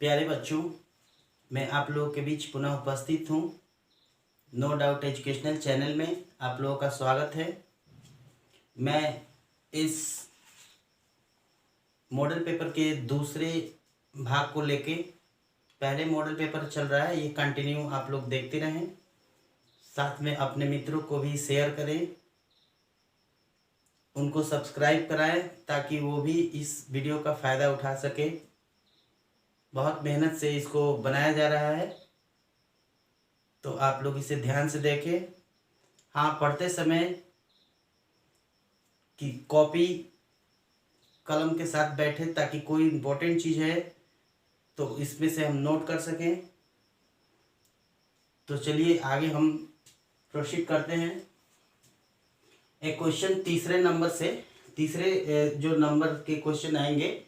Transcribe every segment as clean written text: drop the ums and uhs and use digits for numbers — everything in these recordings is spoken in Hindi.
प्यारे बच्चों, मैं आप लोगों के बीच पुनः उपस्थित हूँ। नो डाउट एजुकेशनल चैनल में आप लोगों का स्वागत है। मैं इस मॉडल पेपर के दूसरे भाग को लेके, पहले मॉडल पेपर चल रहा है, ये कंटिन्यू आप लोग देखते रहें, साथ में अपने मित्रों को भी शेयर करें, उनको सब्सक्राइब कराएं ताकि वो भी इस वीडियो का फ़ायदा उठा सके। बहुत मेहनत से इसको बनाया जा रहा है, तो आप लोग इसे ध्यान से देखें। हाँ, पढ़ते समय कि कॉपी कलम के साथ बैठे ताकि कोई इम्पोर्टेंट चीज़ है तो इसमें से हम नोट कर सकें। तो चलिए आगे हम प्रोसीड करते हैं। एक क्वेश्चन तीसरे नंबर से, तीसरे जो नंबर के क्वेश्चन आएंगे,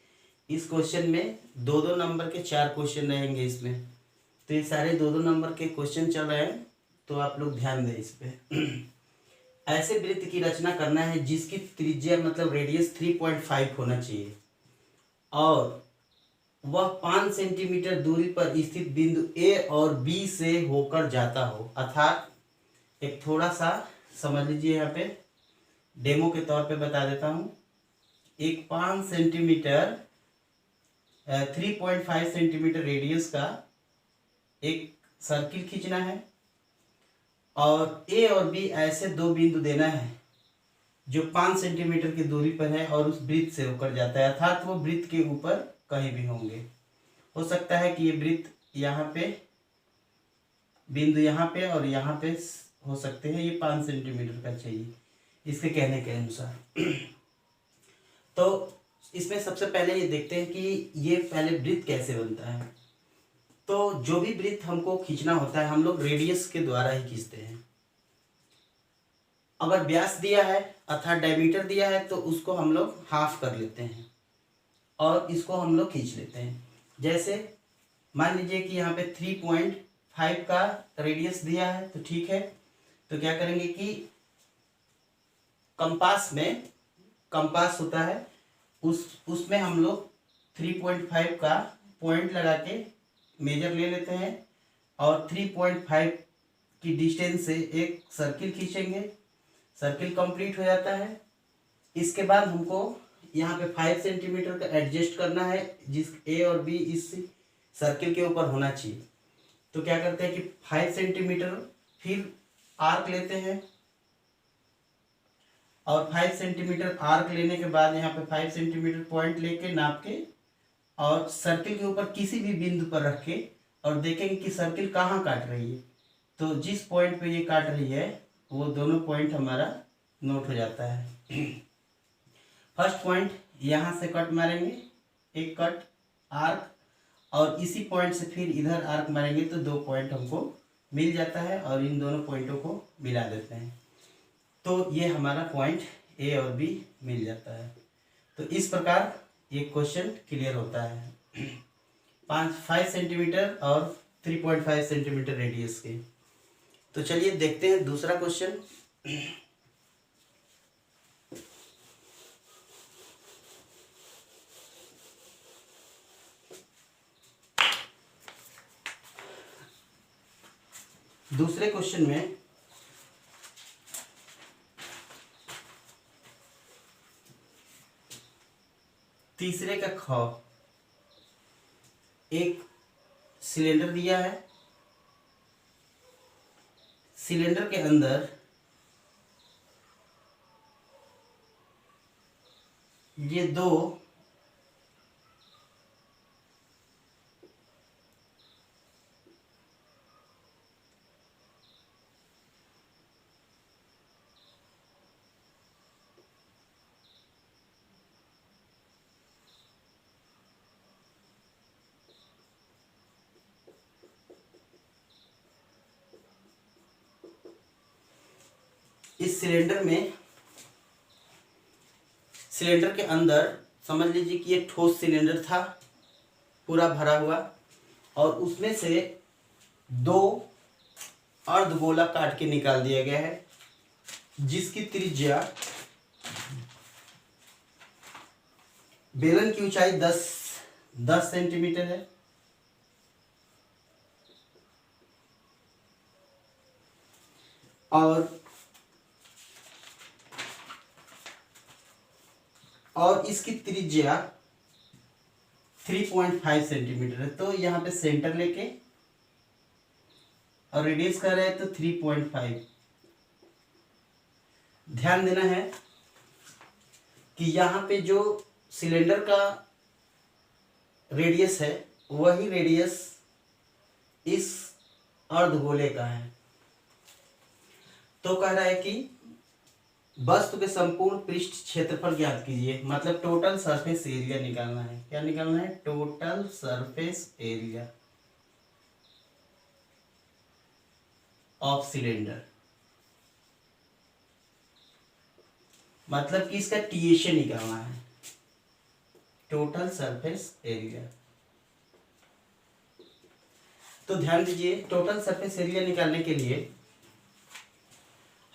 इस क्वेश्चन में दो दो नंबर के 4 क्वेश्चन रहेंगे इसमें। तो ये सारे दो दो नंबर के क्वेश्चन चल रहे हैं, तो आप लोग ध्यान दें इस पे। ऐसे वृत्त की रचना करना है जिसकी त्रिज्या मतलब रेडियस 3.5 होना चाहिए और वह 5 सेंटीमीटर दूरी पर स्थित बिंदु ए और बी से होकर जाता हो। अर्थात एक थोड़ा सा समझ लीजिए, यहाँ पे डेमो के तौर पे बता देता हूँ। एक 5 सेंटीमीटर 3.5 सेंटीमीटर रेडियस का एक सर्किल खींचना है और ए और बी ऐसे दो बिंदु देना है जो 5 सेंटीमीटर की दूरी पर है और उस वृत्त से होकर जाता है। अर्थात वो वृत्त के ऊपर कहीं भी होंगे। हो सकता है कि ये वृत्त यहाँ पे, बिंदु यहाँ पे और यहाँ पे हो सकते हैं। ये 5 सेंटीमीटर का चाहिए इसके कहने के अनुसार। तो इसमें सबसे पहले ये देखते हैं कि ये पहले वृत्त कैसे बनता है। तो जो भी वृत्त हमको खींचना होता है हम लोग रेडियस के द्वारा ही खींचते हैं। अगर व्यास दिया है अर्थात डायमीटर दिया है तो उसको हम लोग हाफ कर लेते हैं और इसको हम लोग खींच लेते हैं। जैसे मान लीजिए कि यहाँ पे 3.5 का रेडियस दिया है, तो ठीक है। तो क्या करेंगे कि कंपास में, कंपास होता है उसमें हम लोग 3.5 का पॉइंट लगा के मेजर ले लेते हैं और 3.5 की डिस्टेंस से एक सर्किल खींचेंगे। सर्किल कंप्लीट हो जाता है। इसके बाद हमको यहाँ पे 5 सेंटीमीटर का एडजस्ट करना है, जिस ए और बी इस सर्किल के ऊपर होना चाहिए। तो क्या करते हैं कि 5 सेंटीमीटर फिर आर्क लेते हैं और 5 सेंटीमीटर आर्क लेने के बाद यहाँ पे 5 सेंटीमीटर पॉइंट लेके नाप के और सर्किल के ऊपर किसी भी बिंदु पर रख के और देखेंगे कि सर्किल कहाँ काट रही है। तो जिस पॉइंट पे ये काट रही है वो दोनों पॉइंट हमारा नोट हो जाता है। फर्स्ट पॉइंट यहाँ से कट मारेंगे, एक कट आर्क, और इसी पॉइंट से फिर इधर आर्क मारेंगे तो 2 पॉइंट हमको मिल जाता है और इन दोनों पॉइंटों को मिला देते हैं। तो ये हमारा पॉइंट ए और बी मिल जाता है। तो इस प्रकार ये क्वेश्चन क्लियर होता है 5 सेंटीमीटर और 3.5 सेंटीमीटर रेडियस के। तो चलिए देखते हैं दूसरा क्वेश्चन। दूसरे क्वेश्चन में तीसरे का ख, एक सिलेंडर दिया है। सिलेंडर के अंदर ये दो इस सिलेंडर में, सिलेंडर के अंदर समझ लीजिए कि ये ठोस सिलेंडर था पूरा भरा हुआ और उसमें से 2 अर्धगोला काट के निकाल दिया गया है जिसकी त्रिज्या, बेलन की ऊंचाई 10 सेंटीमीटर है और इसकी त्रिज्या 3.5 सेंटीमीटर है। तो यहाँ पे सेंटर लेके और रेडियस कर रहे हैं तो 3.5। ध्यान देना है कि यहाँ पे जो सिलेंडर का रेडियस है वही रेडियस इस अर्धगोले का है। तो कह रहा है कि वस्तु के संपूर्ण पृष्ठ क्षेत्रफल ज्ञात कीजिए, मतलब टोटल सरफेस एरिया निकालना है। क्या निकालना है? Total surface area of cylinder, मतलब कि इसका टीएसए निकालना है, टोटल सरफेस एरिया। तो ध्यान दीजिए, टोटल सरफेस एरिया निकालने के लिए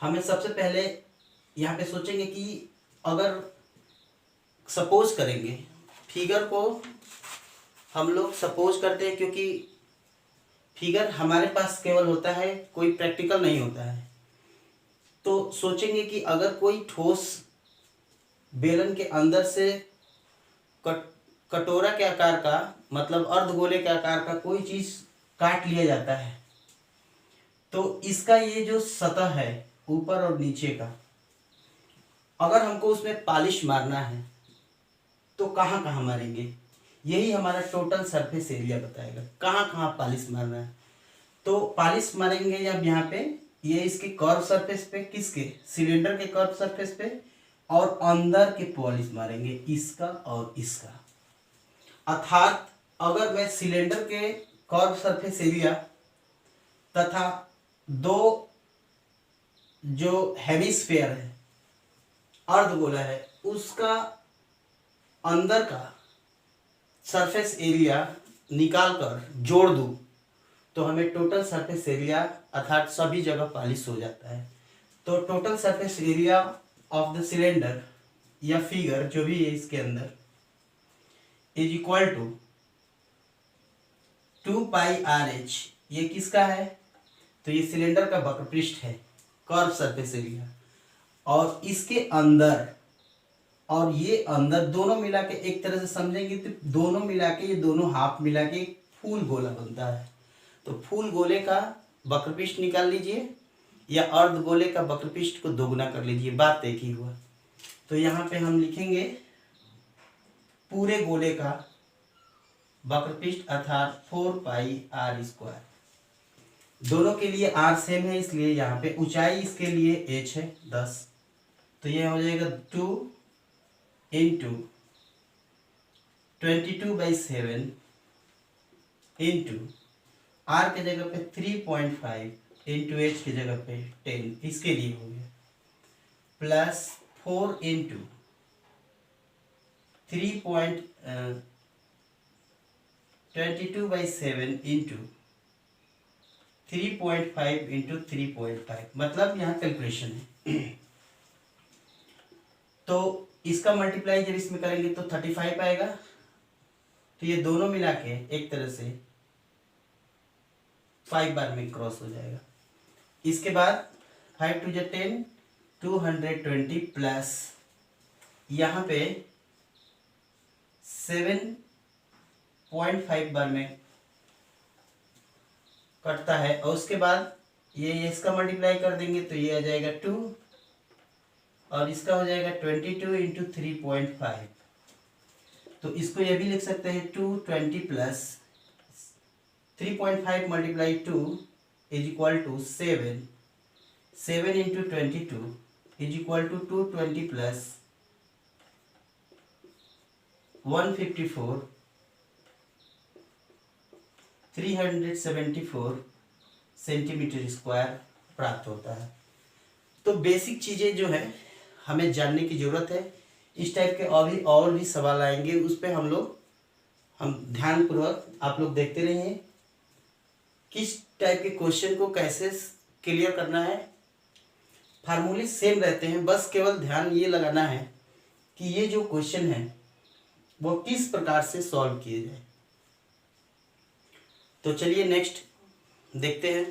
हमें सबसे पहले यहाँ पे सोचेंगे कि अगर सपोज करेंगे, फिगर को हम लोग सपोज करते हैं क्योंकि फिगर हमारे पास केवल होता है, कोई प्रैक्टिकल नहीं होता है। तो सोचेंगे कि अगर कोई ठोस बेलन के अंदर से कटोरा के आकार का, मतलब अर्धगोले के आकार का कोई चीज काट लिया जाता है, तो इसका ये जो सतह है ऊपर और नीचे का, अगर हमको उसमें पॉलिश मारना है तो कहाँ कहाँ मारेंगे, यही हमारा टोटल सरफेस एरिया बताएगा कहाँ कहाँ पॉलिश मारना है। तो पॉलिश मारेंगे जब यहाँ पे, ये इसके कर्व सरफेस पे, किसके? सिलेंडर के कर्व सरफेस पे, और अंदर के पॉलिश मारेंगे, इसका और इसका। अर्थात अगर मैं सिलेंडर के कर्व सरफेस एरिया तथा दो जो हेमिस्फीयर है, अर्धगोला है, उसका अंदर का सरफेस एरिया निकालकर जोड़ दूं तो हमें टोटल सरफेस एरिया अर्थात सभी जगह पॉलिश हो जाता है। तो total surface area of the cylinder या फिगर जो भी है इसके अंदर इज इक्वल टू 2πRH। ये किसका है? तो ये सिलेंडर का वक्रपृष्ठ है, कर्व सरफेस एरिया, और इसके अंदर और ये अंदर दोनों मिला के, एक तरह से समझेंगे तो दोनों मिला के, ये दोनों हाफ मिला के एक फूल गोला बनता है। तो फूल गोले का वक्रपृष्ठ निकाल लीजिए या अर्ध गोले का वक्रपृष्ठ को दोगुना कर लीजिए, बात एक ही हुआ। तो यहाँ पे हम लिखेंगे पूरे गोले का वक्रपृष्ठ अर्थात 4πr²। दोनों के लिए r सेम है, इसलिए यहाँ पे ऊंचाई इसके लिए h है 10। तो यह हो जाएगा 2 इंटू 22/7 इंटू r के जगह पे 3.5 इंटू h की जगह पे 10, इसके लिए हो गया, प्लस 4 इंटू 22/7 इंटू 3.5 इंटू 3.5, मतलब यहाँ कैलकुलेशन है। तो इसका मल्टीप्लाई जब इसमें करेंगे तो 35 आएगा। तो ये दोनों मिला के एक तरह से 5 बार में क्रॉस हो जाएगा। इसके बाद 5 2 10, 220 प्लस यहाँ पे 7.5 बार में कटता है, और उसके बाद ये इसका मल्टीप्लाई कर देंगे तो ये आ जाएगा 2, और इसका हो जाएगा 22 इंटू 3.5। तो इसको ये भी लिख सकते हैं 220 plus 3.5 multiply 2 is equal to 7 into 22 is equal to 220 plus 154 374 centimetre square प्राप्त होता है। तो बेसिक चीज़ें जो है हमें जानने की ज़रूरत है। इस टाइप के अभी और भी सवाल आएंगे, उस पर हम ध्यानपूर्वक आप लोग देखते रहिए किस टाइप के क्वेश्चन को कैसे क्लियर करना है। फार्मूले सेम रहते हैं, बस केवल ध्यान ये लगाना है कि ये जो क्वेश्चन है वो किस प्रकार से सॉल्व किए जाए। तो चलिए नेक्स्ट देखते हैं।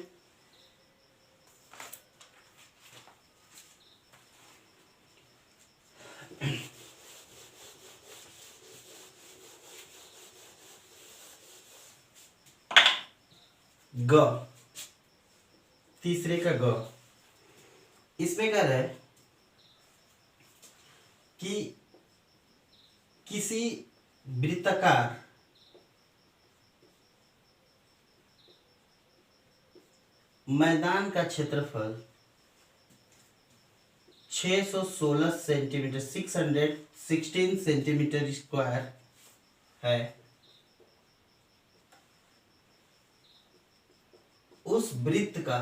ग, तीसरे का ग, इसमें कह रहा है कि किसी वृत्ताकार मैदान का क्षेत्रफल 616 सेंटीमीटर 616 सेंटीमीटर स्क्वायर है। उस वृत्त का,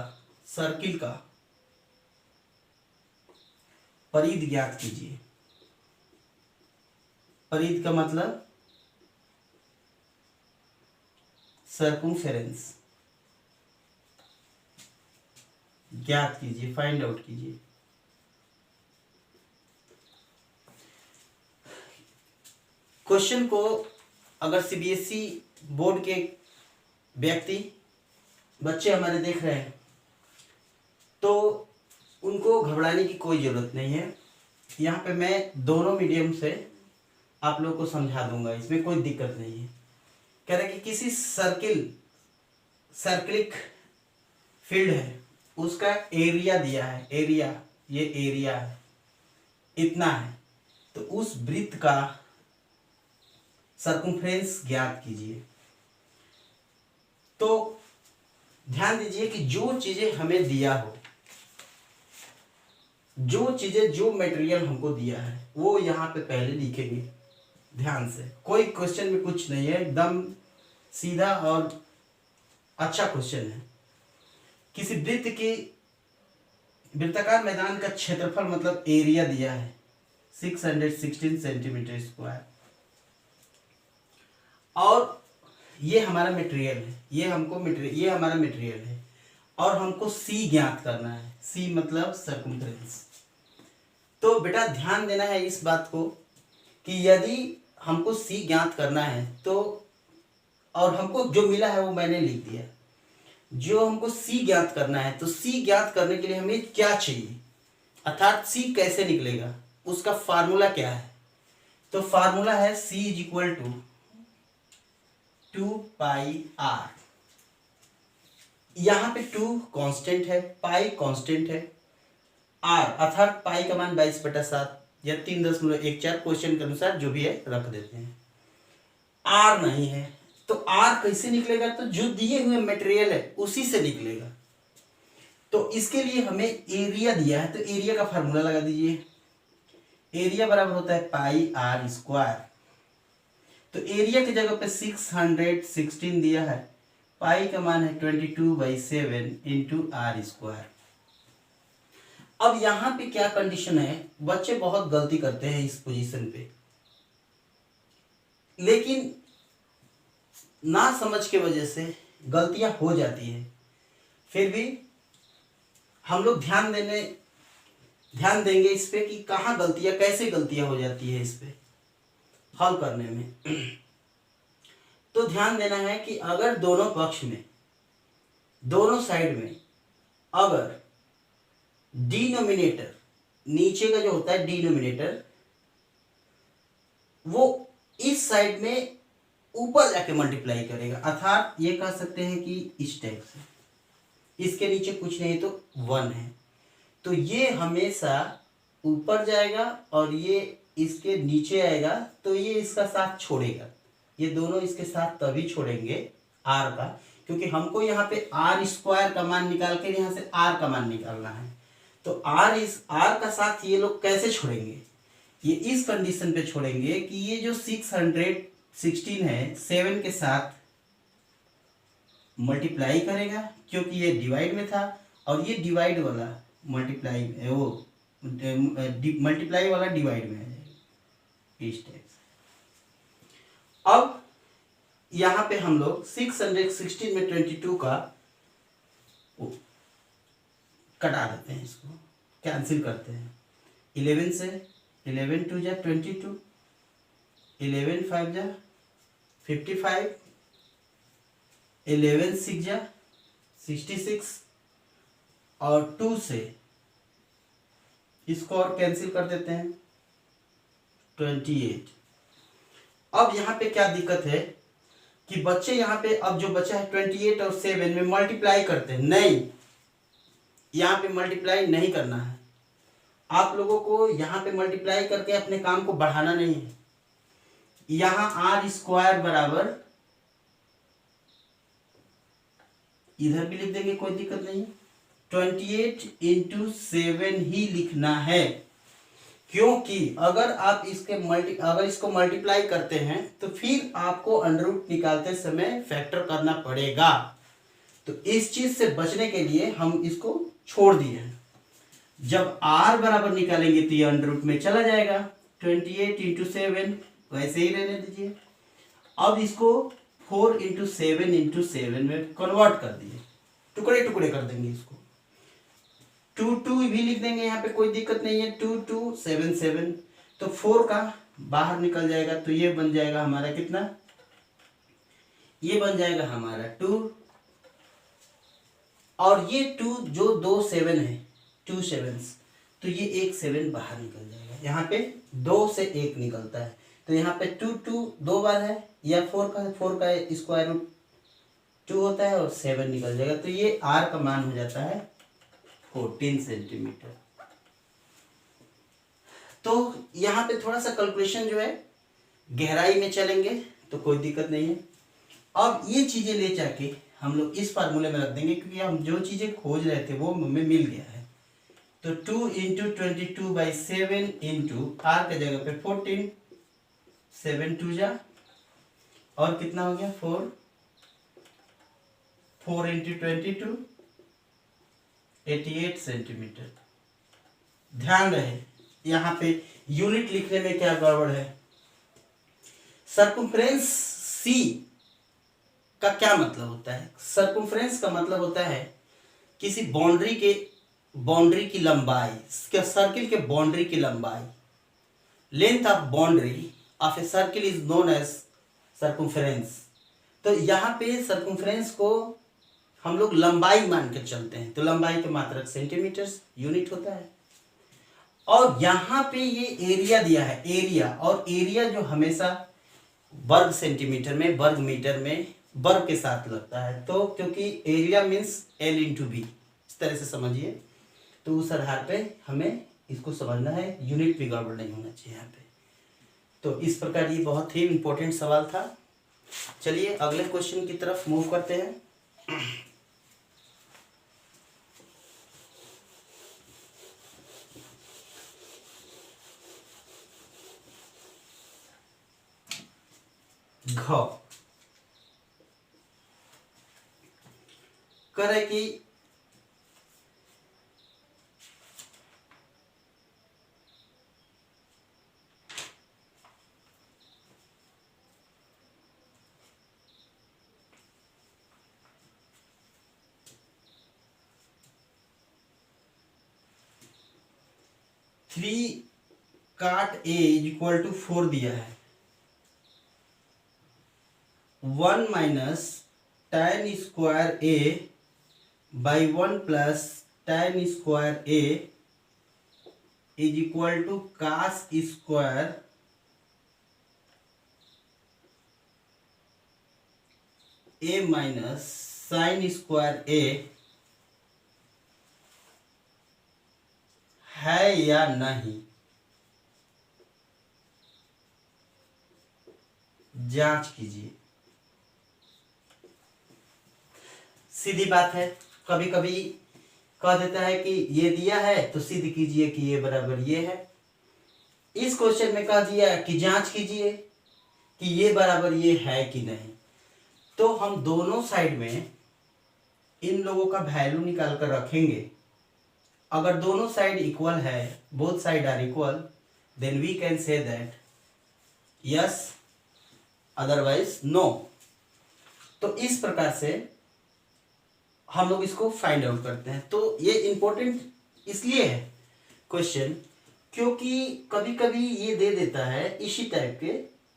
सर्किल का परिधि ज्ञात कीजिए। परिधि का मतलब सर्कमफेरेंस ज्ञात कीजिए, फाइंड आउट कीजिए। क्वेश्चन को अगर सीबीएसई बोर्ड के व्यक्ति, बच्चे हमारे देख रहे हैं तो उनको घबराने की कोई ज़रूरत नहीं है। यहाँ पे मैं दोनों मीडियम से आप लोगों को समझा दूंगा, इसमें कोई दिक्कत नहीं है। कह रहे कि किसी सर्किलिक फील्ड है, उसका एरिया दिया है, एरिया, ये एरिया है, इतना है, तो उस वृत्त का सर्कमफ्रेंस ज्ञात कीजिए। तो ध्यान दीजिए कि जो चीजें हमें दिया हो, जो चीजें, जो मटेरियल हमको दिया है वो यहाँ पे पहले लिखेंगे ध्यान से। कोई क्वेश्चन में कुछ नहीं है, एकदम सीधा और अच्छा क्वेश्चन है। किसी वृत्त की वृत्ताकार मैदान का क्षेत्रफल मतलब एरिया दिया है 616 सेंटीमीटर स्क्वायर, और ये हमारा मटेरियल है, ये हमारा मटेरियल है, और हमको सी ज्ञात करना है। सी मतलब सर्कमफ्रेंस। तो बेटा ध्यान देना है इस बात को कि यदि हमको सी ज्ञात करना है तो, और हमको जो मिला है वो मैंने लिख दिया, जो हमको सी ज्ञात करना है तो सी ज्ञात करने के लिए हमें क्या चाहिए, अर्थात सी कैसे निकलेगा, उसका फार्मूला क्या है। तो फार्मूला है सी इज इक्वल टू 2πr। यहां पे 2 कांस्टेंट है, पाई कांस्टेंट है, r अर्थात पाई का मान 22/7 या 3.14 क्वेश्चन के अनुसार जो भी है रख देते हैं। r नहीं है तो r कैसे निकलेगा, तो जो दिए हुए मटेरियल है उसी से निकलेगा। तो इसके लिए हमें एरिया दिया है, तो एरिया का फार्मूला लगा दीजिए। एरिया बराबर होता है पाई r स्क्वायर। तो एरिया की जगह पे 616 दिया है, पाई का मान है 22/7 इंटू r स्क्वायर। अब यहां पे क्या कंडीशन है, बच्चे बहुत गलती करते हैं इस पोजीशन पे, लेकिन ना समझ के वजह से गलतियां हो जाती है। फिर भी हम लोग ध्यान देंगे इस पे कि कहाँ गलतियां, कैसे गलतियां हो जाती है इस पे हल करने में। तो ध्यान देना है कि अगर दोनों पक्ष में, दोनों साइड में, अगर डिनोमिनेटर, नीचे का जो होता है डिनोमिनेटर, वो इस साइड में ऊपर जाके मल्टीप्लाई करेगा, अर्थात ये कह सकते हैं कि इस टाइप से, इसके नीचे कुछ नहीं तो 1 है, तो ये हमेशा ऊपर जाएगा और ये इसके नीचे आएगा, तो ये इसका साथ छोड़ेगा। ये दोनों इसके साथ तभी छोड़ेंगे r का, क्योंकि हमको यहाँ पे r स्क्वायर का मान निकाल के यहाँ से r का मान निकालना है। तो r का साथ ये लोग कैसे छोड़ेंगे, ये इस कंडीशन पे छोड़ेंगे कि ये जो 616 है 7 के साथ मल्टीप्लाई करेगा, क्योंकि ये डिवाइड में था, और ये डिवाइड वाला मल्टीप्लाई वाला डिवाइड में आ जाएगा इस टाइप से। अब यहाँ पे हम लोग 616 में 22 का कटा देते हैं, इसको कैंसिल करते हैं। 11 से 11 2 जा 22, 11 5 जा 55, 11 6 जा 66, और 2 से इसको और कैंसिल कर देते हैं 28। अब यहाँ पे क्या दिक्कत है, कि बच्चे यहाँ पे अब जो बचा है 28 और 7 में मल्टीप्लाई करते हैं, नहीं, यहाँ पे मल्टीप्लाई नहीं करना है। आप लोगों को यहाँ पे मल्टीप्लाई करके अपने काम को बढ़ाना नहीं है। यहाँ आर स्क्वायर बराबर, इधर भी लिख देंगे, कोई दिक्कत नहीं है, 28 इंटू 7 ही लिखना है। क्योंकि अगर आप इसको मल्टीप्लाई करते हैं तो फिर आपको अंडर रूट निकालते समय फैक्टर करना पड़ेगा। तो इस चीज से बचने के लिए हम इसको छोड़ दिए हैं। जब r बराबर निकालेंगे तो ये अंडर रूट में चला जाएगा, 28 इंटू 7 वैसे ही रहने दीजिए। अब इसको 4 इंटू 7 इंटू 7 में कन्वर्ट कर दिए, टुकड़े टुकड़े कर देंगे इसको, 2 2 भी लिख देंगे, यहाँ पे कोई दिक्कत नहीं है, 2 2 7 7, तो 4 का बाहर निकल जाएगा, तो ये बन जाएगा हमारा कितना, ये बन जाएगा हमारा 2, और ये 2 जो 2 7 है, 2 7s, तो ये एक 7 बाहर निकल जाएगा। यहाँ पे 2 से 1 निकलता है, तो यहाँ पे 2 2 2 बार है, या 4 का स्क्वायर रूट 2 होता है और 7 निकल जाएगा, तो ये r का मान हो जाता है 14 सेंटीमीटर। तो यहाँ पे थोड़ा सा कैलकुलेशन जो है गहराई में चलेंगे तो कोई दिक्कत नहीं है। अब ये चीजें ले जाके हम लोग इस फार्मूले में रख देंगे, क्योंकि हम जो चीजें खोज रहे थे वो हमें मिल गया है। तो 2 इंटू 22/7 इंटू r के जगह पे 14, 7 2 जा, और कितना हो गया 4, 4 इंटू 22 88 सेंटीमीटर। ध्यान रहे यहाँ पे यूनिट लिखने में क्या गड़बड़ है। सर्कमफ्रेंस C का क्या मतलब होता है? सर्कमफ्रेंस का मतलब होता है किसी बाउंड्री की लंबाई, सर्किल के बाउंड्री की लंबाई। Length of boundary of a circle is known as circumference. तो यहाँ पे सर्कमफ्रेंस को हम लोग लंबाई मान के चलते हैं, तो लंबाई के मात्रक सेंटीमीटर यूनिट होता है। और यहाँ पे ये एरिया दिया है, एरिया, और एरिया जो हमेशा वर्ग सेंटीमीटर में, वर्ग मीटर में, वर्ग के साथ लगता है। तो क्योंकि area means L into B, इस तरह से समझिए, तो उस आधार पे हमें इसको समझना है, यूनिट भी गड़बड़ नहीं होना चाहिए यहाँ पे। तो इस प्रकार ये बहुत ही इंपॉर्टेंट सवाल था। चलिए अगले क्वेश्चन की तरफ मूव करते हैं। घ करे कि थ्री काट a इज इक्वल टू 4 दिया है, 1 minus tan square a by 1 plus tan square a is equal to cos square a minus sine square a है या नहीं, जांच कीजिए। सीधी बात है, कभी कभी कह देता है कि ये दिया है तो सिद्ध कीजिए कि ये बराबर ये है। इस क्वेश्चन में कह दिया कि जांच कीजिए कि ये बराबर ये है कि नहीं। तो हम दोनों साइड में इन लोगों का वैल्यू निकाल कर रखेंगे। अगर दोनों साइड इक्वल है, both side are equal, then we can say that yes, otherwise no. तो इस प्रकार से हम लोग इसको फाइंड आउट करते हैं। तो ये इंपॉर्टेंट इसलिए है क्वेश्चन, क्योंकि कभी कभी ये दे देता है इसी टाइप के,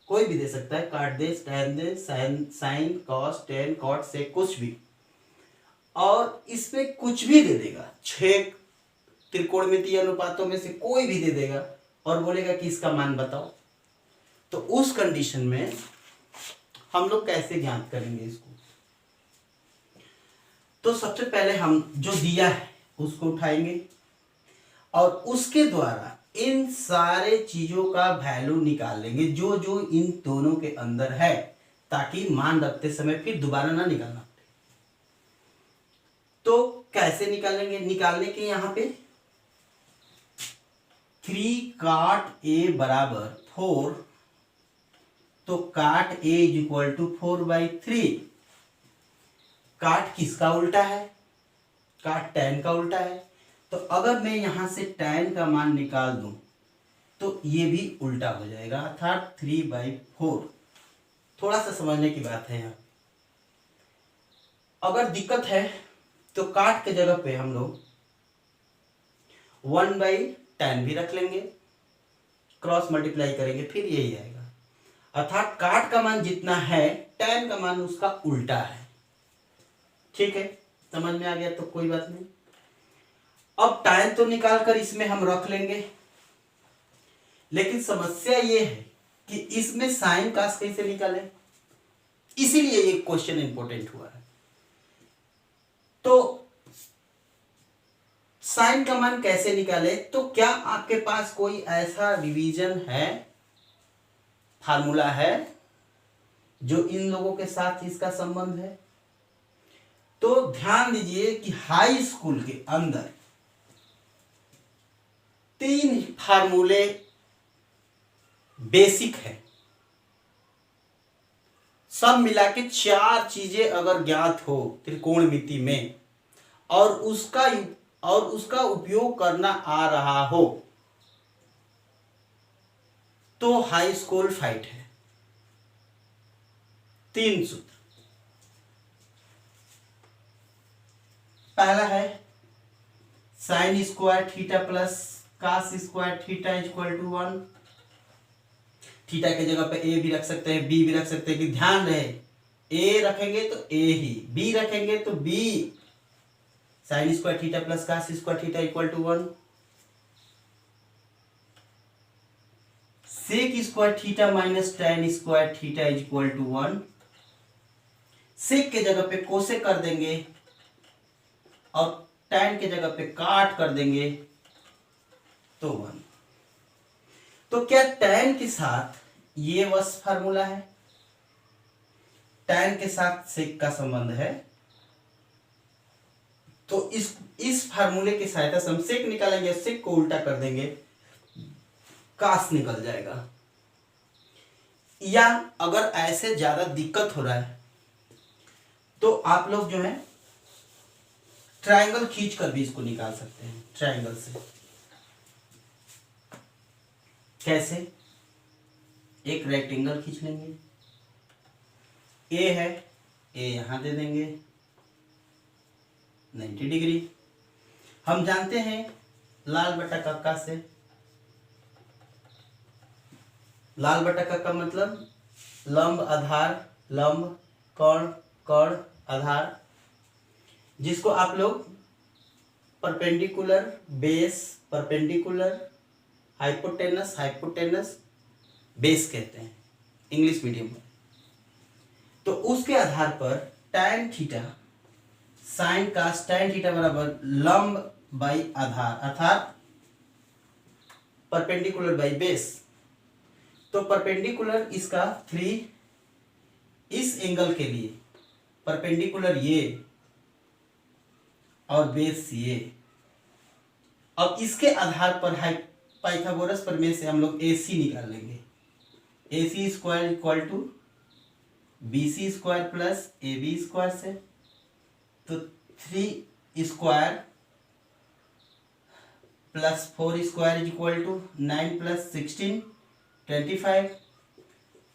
कोई भी दे सकता है, काट दे, टैन दे, साइन, कॉस, टेन, कॉट से कुछ भी, और इसमें कुछ भी दे देगा, 6 त्रिकोणमितीय अनुपातों में से कोई भी दे देगा और बोलेगा कि इसका मान बताओ। तो उस कंडीशन में हम लोग कैसे ज्ञात करेंगे इसको? तो सबसे पहले हम जो दिया है उसको उठाएंगे और उसके द्वारा इन सारे चीजों का वैल्यू निकाल लेंगे जो जो इन दोनों के अंदर है, ताकि मान रखते समय फिर दोबारा ना निकालना पड़े। तो कैसे निकालेंगे? निकालने के यहां पे 3 काट ए बराबर 4, तो काट ए इज इक्वल टू 4/3। काट किसका उल्टा है? काट tan का उल्टा है। तो अगर मैं यहां से tan का मान निकाल दूं तो ये भी उल्टा हो जाएगा, अर्थात 3/4। थोड़ा सा समझने की बात है यहाँ। अगर दिक्कत है तो काट के जगह पे हम लोग 1/tan भी रख लेंगे, क्रॉस मल्टीप्लाई करेंगे, फिर यही आएगा। अर्थात काट का मान जितना है tan का मान उसका उल्टा है। ठीक है, समझ में आ गया तो कोई बात नहीं। अब tan तो निकाल कर इसमें हम रख लेंगे, लेकिन समस्या ये है कि इसमें साइन कास कैसे निकालें, इसीलिए ये क्वेश्चन इंपॉर्टेंट हुआ है। तो साइन का मान कैसे निकाले? तो क्या आपके पास कोई ऐसा रिवीजन है, फार्मूला है जो इन लोगों के साथ इसका संबंध है? तो ध्यान दीजिए कि हाई स्कूल के अंदर 3 फार्मूले बेसिक है, सब मिला के 4 चीजें अगर ज्ञात हो त्रिकोणमिति में और उसका उपयोग करना आ रहा हो तो हाई स्कूल फाइट है। 3 सूत्र। पहला है sine square theta plus cos square theta equal to 1। Theta के जगह पे ए भी रख सकते हैं, बी भी रख सकते हैं, कि ध्यान रहे ए रखेंगे तो ए ही, बी रखेंगे तो B. Sine square theta plus cos square theta equal to 1। Sec square theta minus tan square theta equal to 1। Sec के जगह पे कोसेक कर देंगे और टैन के जगह पे काट कर देंगे तो 1। तो क्या टैन के साथ ये बस फार्मूला है? टैन के साथ सेक का संबंध है, तो इस फार्मूले की सहायता से हम सेक निकालेंगे, सेक को उल्टा कर देंगे, कास निकल जाएगा। या अगर ऐसे ज्यादा दिक्कत हो रहा है तो आप लोग जो है ट्रायंगल खींच कर भी इसको निकाल सकते हैं। ट्रायंगल से कैसे? एक रेक्टेंगल खींच लेंगे, ए है, ए यहां दे देंगे 90 डिग्री। हम जानते हैं लाल बटा कक्का से, लाल बटा कक्का मतलब लंब आधार, लंब कर्ण, कर्ण आधार, जिसको आप लोग perpendicular base, perpendicular hypotenuse, hypotenuse base कहते हैं इंग्लिश मीडियम में। तो उसके आधार पर tan थीटा साइन कास tan थीटा बराबर लंब बाई आधार अर्थात परपेंडिकुलर बाई बेस। तो परपेंडिकुलर इसका 3, इस एंगल के लिए परपेंडिकुलर ये और बेस ये। अब इसके आधार पर पाइथागोरस प्रमेय से हम लोग AC निकाल लेंगे। AC square equal to BC square plus AB square से, तो 3 square plus 4 square is equal to 9 plus 16 25।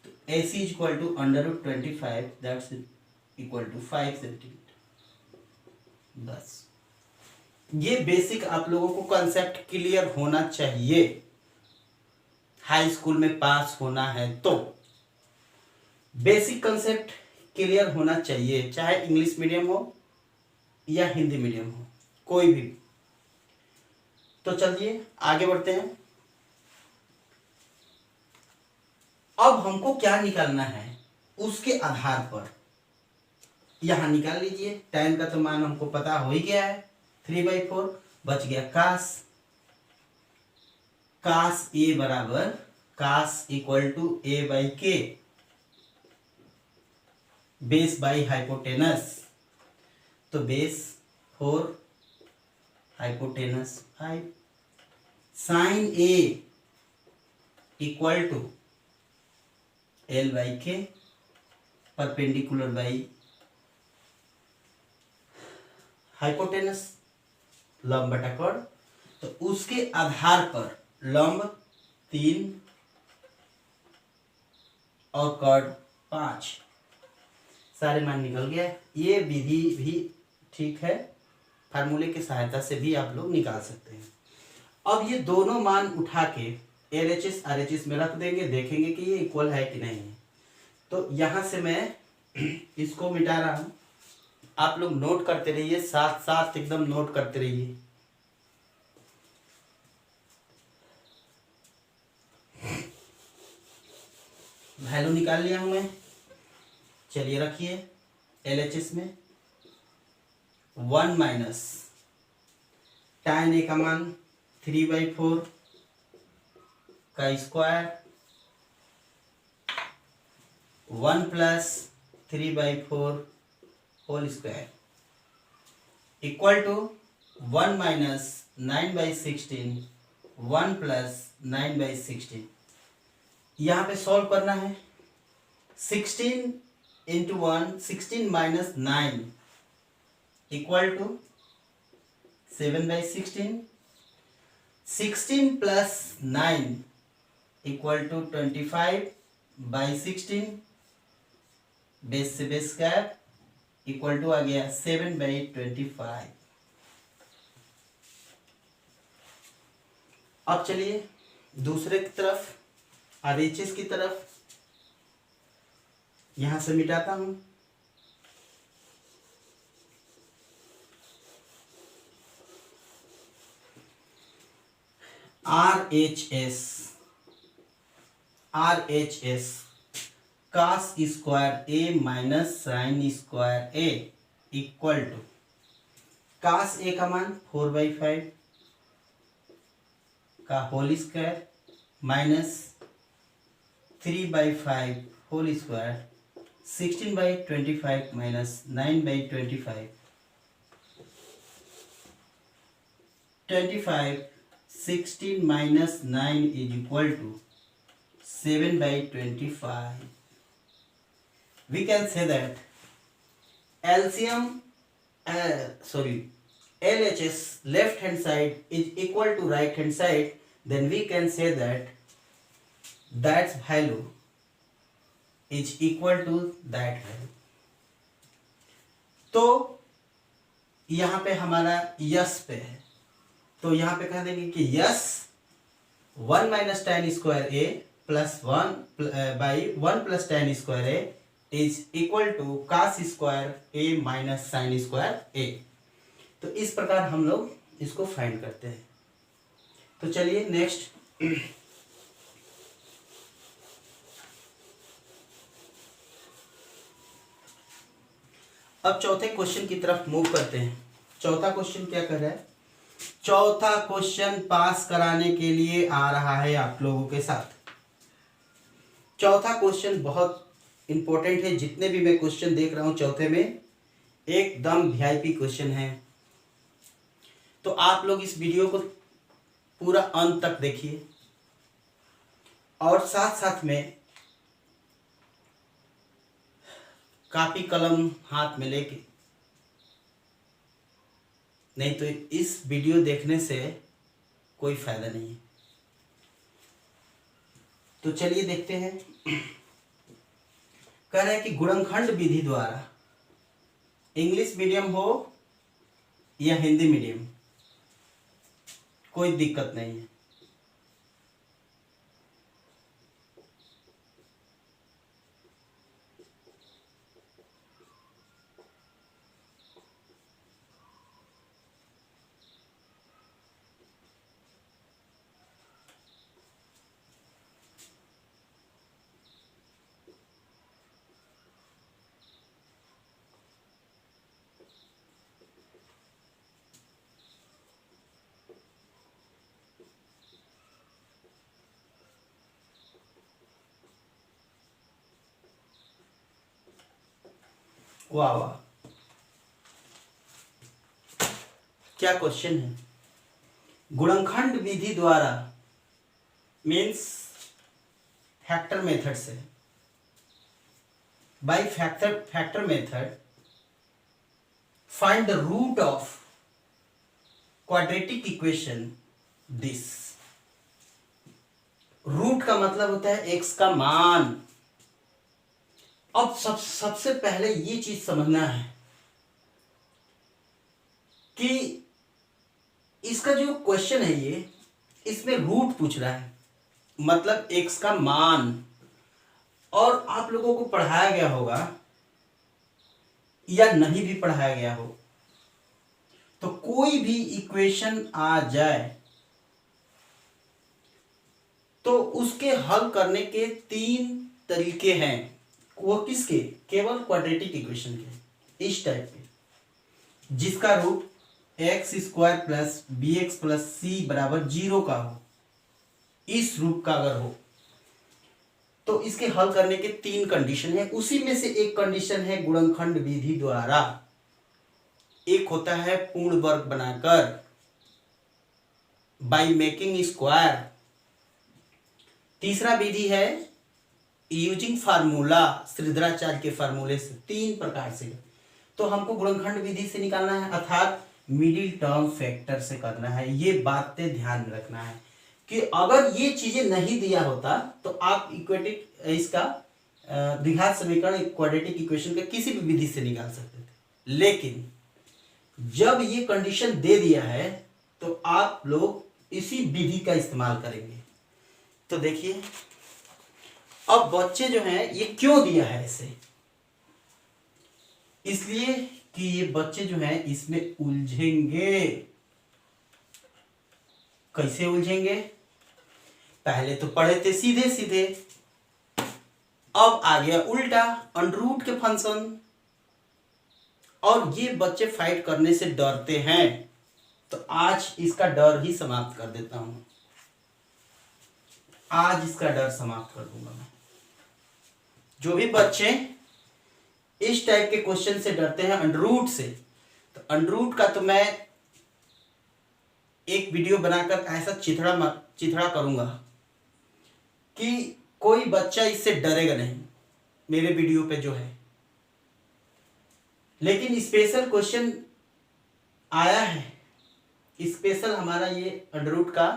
तो AC is equal to √25 that's equal to 5 centimetre. बस ये बेसिक आप लोगों को कंसेप्ट क्लियर होना चाहिए, हाई स्कूल में पास होना है तो बेसिक कंसेप्ट क्लियर होना चाहिए, चाहे इंग्लिश मीडियम हो या हिंदी मीडियम हो, कोई भी। तो चलिए आगे बढ़ते हैं। अब हमको क्या निकालना है उसके आधार पर यहाँ निकाल लीजिए। tan का तो मान हमको पता हो ही गया है 3/4, बच गया कास ए बराबर cos equal to a/k base by hypotenuse. तो base 4 hypotenuse 5 sine A equal to l/k perpendicular by hypotenuse लंब बटा कर्ण। तो उसके आधार पर लंब 3 और कर्ण 5, सारे मान निकल गया। ये विधि भी ठीक है, फार्मूले की सहायता से भी आप लोग निकाल सकते हैं। अब ये दोनों मान उठा के LHS RHS में रख देंगे, देखेंगे कि ये इक्वल है कि नहीं है। तो यहां से मैं इसको मिटा रहा हूं, आप लोग नोट करते रहिए, साथ साथ एकदम नोट करते रहिए। वैल्यू निकाल लिया हूं मैं, चलिए रखिए LHS में 1 माइनस tan ए का मान 3/4 का square 1 plus 3/4 whole square equal to 1 minus 9/16 1 plus 9/16। यहाँ पे सॉल्व करना है। 16 into 1 16 minus 9 equal to 7/16। 16 plus 9 equal to 25/16 base से बेस कैप इक्वल टू आ गया 7/25। अब चलिए दूसरे की तरफ RHS की तरफ, यहां से मिटाता हूं। RHS cos square A minus sine square A equal to cos A का मान 4/5 का whole square minus 3/5 whole square 16/25 minus 9/25 25 16 minus 9 is equal to 7/25। We can say that LCM LHS left hand side is equal to right hand side, then we can say that that value is equal to that value। तो यहाँ पे हमारा यस पे है, तो यहाँ पे कह देंगे कि yes 1 minus tan square A plus 1 plus tan square A is equal to cos square A minus sine square A. तो इस प्रकार हम लोग इसको फाइंड करते हैं। तो चलिए नेक्स्ट अब चौथे क्वेश्चन की तरफ मूव करते हैं। चौथा क्वेश्चन क्या कर रहा है? चौथा क्वेश्चन पास कराने के लिए आ रहा है आप लोगों के साथ। चौथा क्वेश्चन बहुत इंपॉर्टेंट है। जितने भी मैं क्वेश्चन देख रहा हूं चौथे में एकदम वीआईपी क्वेश्चन है। तो आप लोग इस वीडियो को पूरा अंत तक देखिए और साथ साथ में कॉपी कलम हाथ में लेके, नहीं तो इस वीडियो देखने से कोई फायदा नहीं है। तो चलिए देखते हैं। कह रहा है कि गुणनखंड विधि द्वारा, इंग्लिश मीडियम हो या हिंदी मीडियम कोई दिक्कत नहीं है। वाह वाह, क्या क्वेश्चन है। गुणनखंड विधि द्वारा मीन्स फैक्टर मेथड से, by factor method find the root of quadratic equation this. Root का मतलब होता है एक्स का मान। अब सबसे पहले ये चीज समझना है कि इसका जो क्वेश्चन है ये, इसमें रूट पूछ रहा है, मतलब एक्स का मान। और आप लोगों को पढ़ाया गया होगा या नहीं भी पढ़ाया गया हो, तो कोई भी इक्वेशन आ जाए तो उसके हल करने के 3 तरीके हैं। वो किसके? केवल क्वाड्रेटिक इक्वेशन के, इस टाइप के, जिसका root x² plus bx plus c बराबर 0 का हो। इस रूप का अगर हो तो इसके हल करने के 3 कंडीशन है। उसी में से एक कंडीशन है गुणनखंड विधि द्वारा, एक होता है पूर्ण वर्ग बनाकर बाय मेकिंग स्क्वायर, तीसरा विधि है यूजिंग फार्मूला, श्रीधराचार्य के फार्मूले से। 3 प्रकार से तो हमको गुणनखंड विधि से निकालना है, अर्थात मिडिल टर्म फैक्टर से करना है। ये बातें ध्यान में रखना है कि अगर ये चीजें नहीं दिया होता तो आप इक्वेटिक इसका द्विघात समीकरण क्वाड्रेटिक इक्वेशन का किसी भी विधि से निकाल सकते थे, लेकिन जब ये कंडीशन दे दिया है तो आप लोग इसी विधि का इस्तेमाल करेंगे। तो देखिए, अब बच्चे जो हैं ये क्यों दिया है ऐसे, इसलिए कि ये बच्चे जो हैं इसमें उलझेंगे। कैसे उलझेंगे? पहले तो पढ़े थे सीधे सीधे, अब आ गया उल्टा अंडर रूट के फंक्शन, और ये बच्चे फाइट करने से डरते हैं। तो आज इसका डर ही समाप्त कर देता हूं, आज इसका डर समाप्त कर दूंगा मैं। जो भी बच्चे इस टाइप के क्वेश्चन से डरते हैं अंडर रूट से, तो अंडर रूट का तो मैं एक वीडियो बनाकर ऐसा चिथड़ा करूंगा कि कोई बच्चा इससे डरेगा नहीं, मेरे वीडियो पे जो है। लेकिन स्पेशल क्वेश्चन आया है, स्पेशल हमारा ये अंडर रूट का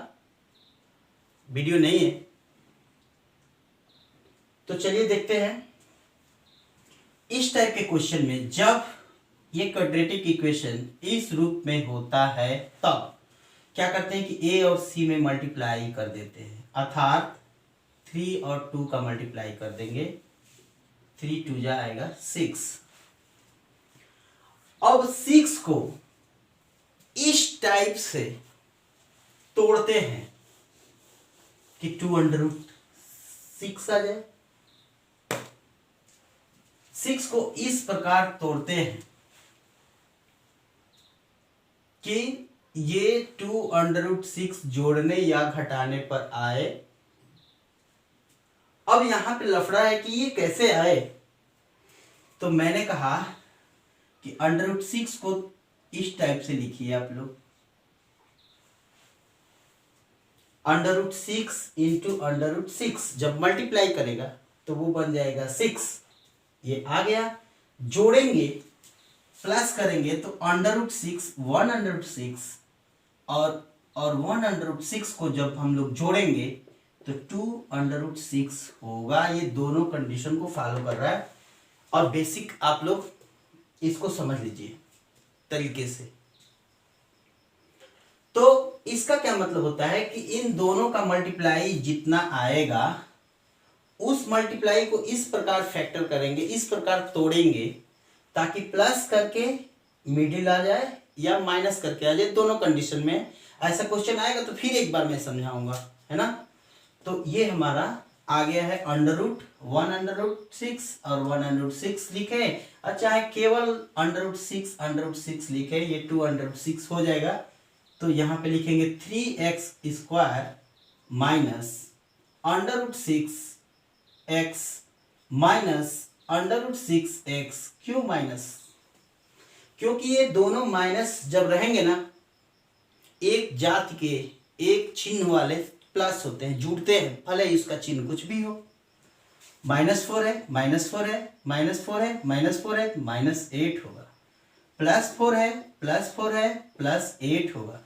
वीडियो नहीं है, तो चलिए देखते हैं। इस टाइप के क्वेश्चन में जब ये क्वाड्रेटिक इक्वेशन इस रूप में होता है तब क्या करते हैं कि a और c में मल्टीप्लाई कर देते हैं, अर्थात 3 और 2 का मल्टीप्लाई कर देंगे, 3 2 जा आएगा 6। अब 6 को इस टाइप से तोड़ते हैं कि 2 अंडर रूट 6 आ जाए। 6 को इस प्रकार तोड़ते हैं कि ये 2 अंडर रूट 6 जोड़ने या घटाने पर आए। अब यहां पे लफड़ा है कि ये कैसे आए, तो मैंने कहा कि अंडर रूट 6 को इस टाइप से लिखिए आप लोग, under root 6 into under root 6, जब मल्टीप्लाई करेगा तो वो बन जाएगा 6। ये आ गया, जोड़ेंगे प्लस करेंगे तो अंडर रूट 6 1 अंडर रूट 6 और 1 अंडर रूट 6 को जब हम लोग जोड़ेंगे तो 2 अंडर रूट 6 होगा। ये दोनों कंडीशन को फॉलो कर रहा है, और बेसिक आप लोग इसको समझ लीजिए तरीके से। तो इसका क्या मतलब होता है कि इन दोनों का मल्टीप्लाई जितना आएगा उस मल्टीप्लाई को इस प्रकार फैक्टर करेंगे, इस प्रकार तोड़ेंगे ताकि प्लस करके मिडिल आ जाए या माइनस करके आ जाए। दोनों कंडीशन में ऐसा क्वेश्चन आएगा तो फिर एक बार मैं समझाऊंगा, है ना। तो ये हमारा आ गया है अंडर रूट 1 अंडर रूट 6 और 1 अंडर रूट 6 लिखे, और चाहे केवल अंडर रूट 6 लिखे, ये 2 अंडर रूट 6 हो जाएगा। तो यहाँ पे लिखेंगे 3x² minus under root 6x minus √6x। क्यों माइनस? क्योंकि ये दोनों माइनस जब रहेंगे ना, एक जाति के एक चिन्ह वाले प्लस होते हैं, जुड़ते हैं, भले ही उसका चिन्ह कुछ भी हो। -4 है, -4 है, -4 है, -4 है, -8 होगा। +4 है, +4 है, +8 होगा।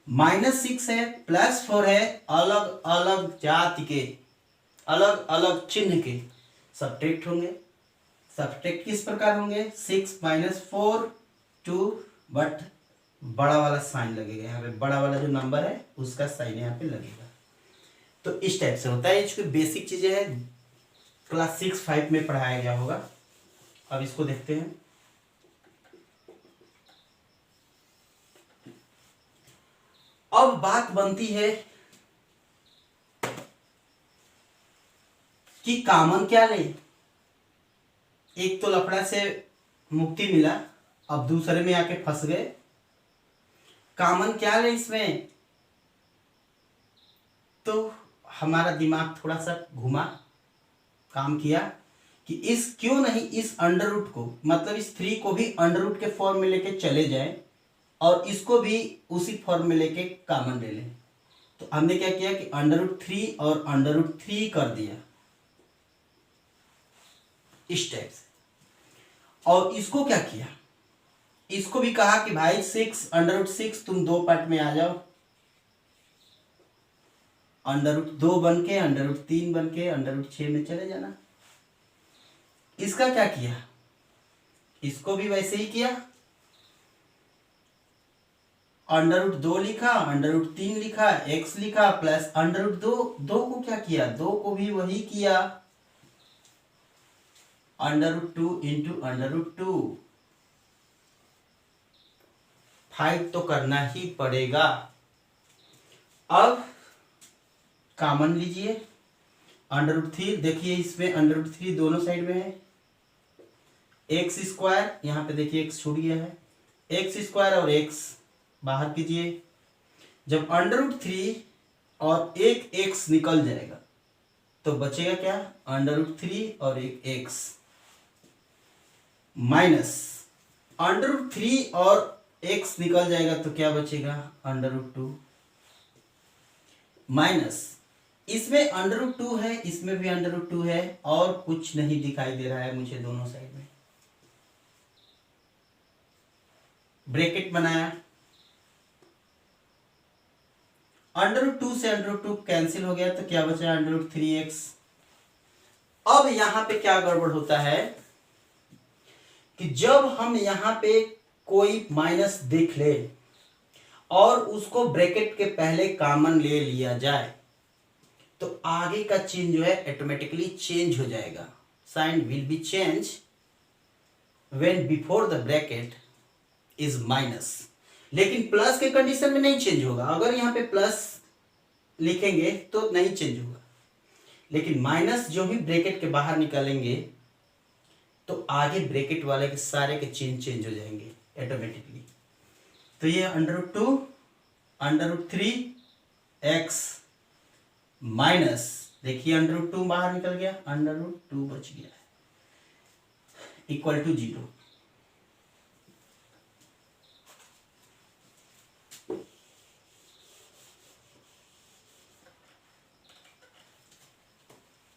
-6 है, +4 है, अलग अलग जाति के अलग अलग चिन्ह के सब्ट्रैक्ट होंगे। सब्ट्रैक्ट किस प्रकार होंगे? 6 - 4 2, बट बड़ा वाला साइन लगेगा यहाँ पे, बड़ा वाला जो नंबर है उसका साइन यहाँ पे लगेगा। तो इस टाइप से होता है। इसकी बेसिक चीजें हैं, क्लास 6-5 में पढ़ाया गया होगा। अब इसको देखते हैं। अब बात बनती है कि कॉमन क्या ले। एक तो लफड़ा से मुक्ति मिला, अब दूसरे में आके फंस गए। कॉमन क्या ले इसमें? तो हमारा दिमाग थोड़ा सा घुमा, काम किया कि इस क्यों नहीं इस अंडर रूट को, मतलब इस 3 को भी अंडर रूट के फॉर्म में लेके चले जाए और इसको भी उसी फॉर्म में लेके कॉमन ले लें। तो हमने क्या किया कि √3 और √3 कर दिया इस टाइप से। और इसको क्या किया, इसको भी कहा कि भाई 6 √6 तुम 2 पार्ट में आ जाओ, √2 बन के √3 बन के √6 में चले जाना। इसका क्या किया, इसको भी वैसे ही किया, √2 लिखा, √3 लिखा, x लिखा, प्लस √2, 2 को क्या किया, 2 को भी वही किया, √2 × √2। 5 तो करना ही पड़ेगा। अब कॉमन लीजिए, √3, देखिए इसमें √3 दोनों साइड में है। x², यहाँ पे देखिए x छूट गया है, x² और x बाहर कीजिए। जब √3 और एक x निकल जाएगा तो बचेगा क्या, √3 और एक x, माइनस √3 और x निकल जाएगा तो क्या बचेगा, √2, माइनस इसमें √2 है, इसमें भी √2 है, और कुछ नहीं दिखाई दे रहा है मुझे दोनों साइड में। ब्रैकेट बनाया, √2 से √2 कैंसिल हो गया तो क्या बचा, √3x। अब यहां पे क्या गड़बड़ होता है कि जब हम यहां पे कोई माइनस देख ले और उसको ब्रैकेट के पहले कॉमन ले लिया जाए तो आगे का चिन्ह जो है ऑटोमेटिकली चेंज हो जाएगा। Sign will be change when before the bracket is minus. लेकिन प्लस के कंडीशन में नहीं चेंज होगा। अगर यहाँ पे प्लस लिखेंगे तो नहीं चेंज होगा, लेकिन माइनस जो ही ब्रैकेट के बाहर निकालेंगे तो आगे ब्रैकेट वाले के सारे के चिन्ह चेंज हो जाएंगे ऑटोमेटिकली। तो ये √2 √3x माइनस, देखिए √2 बाहर निकल गया, √2 बच गया है, इक्वल टू 0।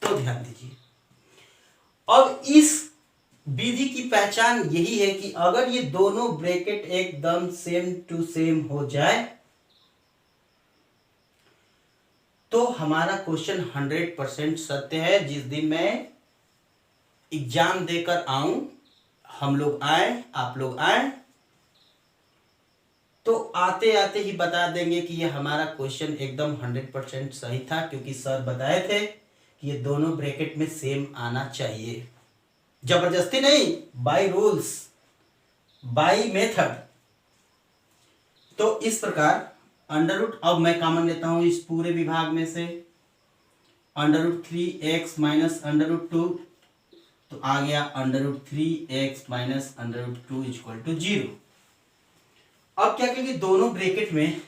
तो ध्यान दीजिए, अब इस विधि की पहचान यही है कि अगर ये दोनों ब्रैकेट एकदम सेम टू सेम हो जाए तो हमारा क्वेश्चन 100% सत्य है। जिस दिन मैं एग्जाम देकर आऊं, हम लोग आए, आप लोग आए, तो आते आते ही बता देंगे कि ये हमारा क्वेश्चन एकदम 100% सही था, क्योंकि सर बताए थे कि ये दोनों ब्रैकेट में सेम आना चाहिए, जबरदस्ती नहीं, बाय रूल्स, बाय मेथड। तो इस प्रकार अब मैं कॉमन लेता हूं इस पूरे विभाग में से, √3x माइनस √2, तो आ गया √3x माइनस √2 इक्वल टू 0। अब क्या करेंगे, दोनों ब्रैकेट में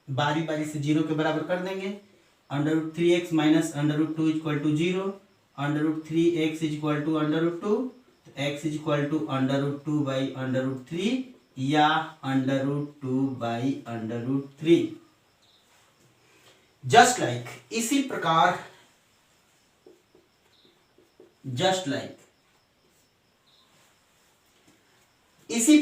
बारी बारी से 0 के बराबर कर देंगे। √3x minus √2 equal to 0, √3x = √2, तो x =√2/√3 या √2/√3। जस्ट लाइक इसी